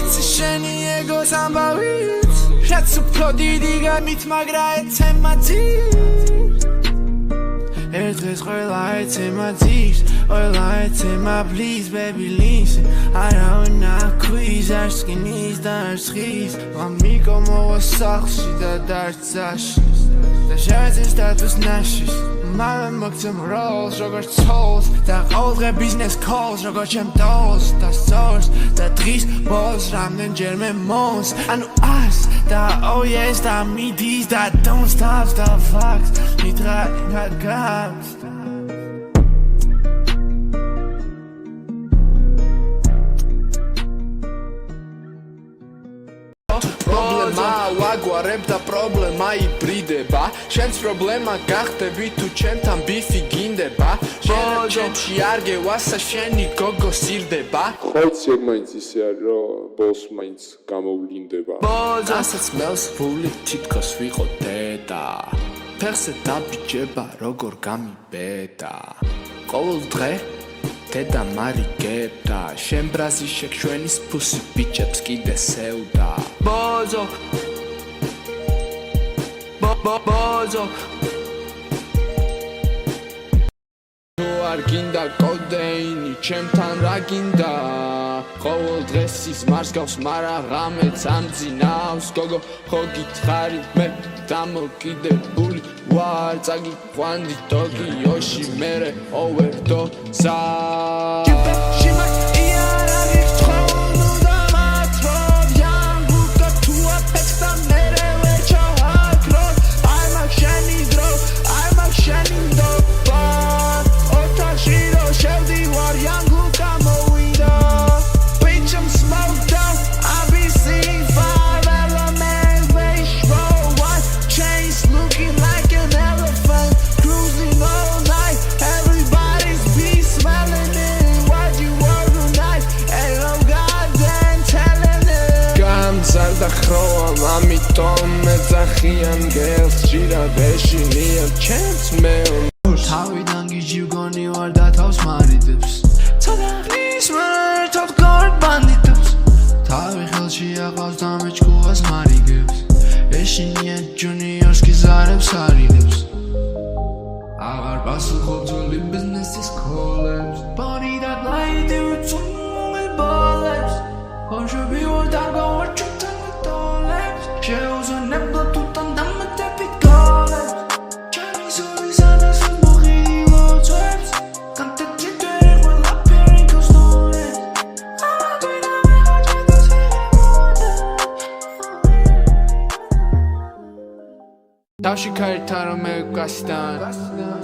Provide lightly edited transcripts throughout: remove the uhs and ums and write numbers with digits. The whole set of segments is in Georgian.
შენი ეგოს ამბავით რაც უფრო დიდი გამით მაგრა ეცემა ძირს ერთ დღეს ყველა ეცემა ძირს ყველა ეცემა please baby listen არავინ აქვიის არც რკინის და არც ხის მამიკო მოვა სახლში და დარწაშის და შევეცე სტატუს ნაშის მამე მოგცემ როლს როგორც ცოლს და ყოველდღე business calls როგორც ჩემ დოლს და source და დღის ბოლოს რამდენჯერ მე მომს ანუ ას და oh yes და მიდის და don't stop the facts მითხრა გავს ვაგვარებ და პრობლემა იბრიდება შენს პრობლემა გახდები თუ ჩემთან ბიფი გინდება შენში არ გევასა შენი გოგო სირდება ხოიცი მაინც ისე არის რომ ბოლს მაინც გამოვლინდება ასაც მელს ფული თითქოს ვიყო დედა ფეხზე დაბიჯება როგორ გამიბედა ყოველ დღე დედა მარიგებდა შენ ბრაზი შექმნის ფუსი ბიჭებს კიდე სევდა ბოზო ბოზო ნუ არ გინდა კოდეინი ჩემთან რა გინდა ყოველ დღეს ის მარს გავს მარა ღამეც ამძინავს გოგო ხო გითხარი მე დამოკიდებული ვარ წაგიყვანდი ტოკიოში მერე ოვერდოზა და ხროვამ ამიტომ მეძახიან გელს ჭირა ბეშინიან ჩემს მეო თავიდან გიჯიგონი ვარ და თავს მარიდებს ცოტა ხნის მერტად გარ ბანდიტებს თავი ხელში აყავს და მეჭკუას მარიგებს ეშინიან ჯუნიორს გიზარებს არიდებს აღარ პასუხობ ძველი ბიზნესის კოლებს ბარი და ლაიდი უცუნული ბოლებს ხოშები ვარ და გავარ შეუზენებლო თუთან დამატებით გოლებს ჩემი ზურის ანასის მოხილო ძვებს კანტეჯი დერი ყველა პერიკოს ნოლებს ამა დვინა მე ხაჭებას ვირემოდა დავში ქართა რომ მე გასთან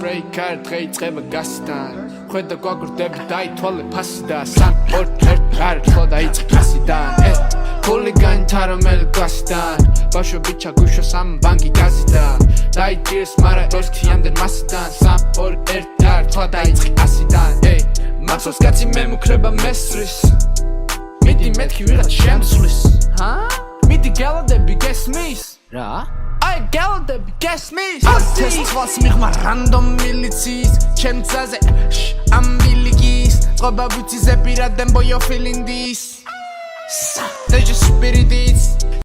ბრეიკ კარ დღე იწყება გასთან ხედა გვაგრდები დაითვალე ფასი და სამ ორ ერთ არ ხო დაიწყე ფასიდან Hooligan taramel gastan Basho bicha gusho sam bangi gazida Daitis mara ertianden masidan Sam or ertar tla daitqi asidan Maxos gatsi memukreba mesris Midi metki virat shemslis Midi galadebi gesmis Ra? Ay galadebi gesmis Test twas mihma random milicis Chemtzaze am biligis Qoba vuti zepiraden boyo feeling this They just spirit it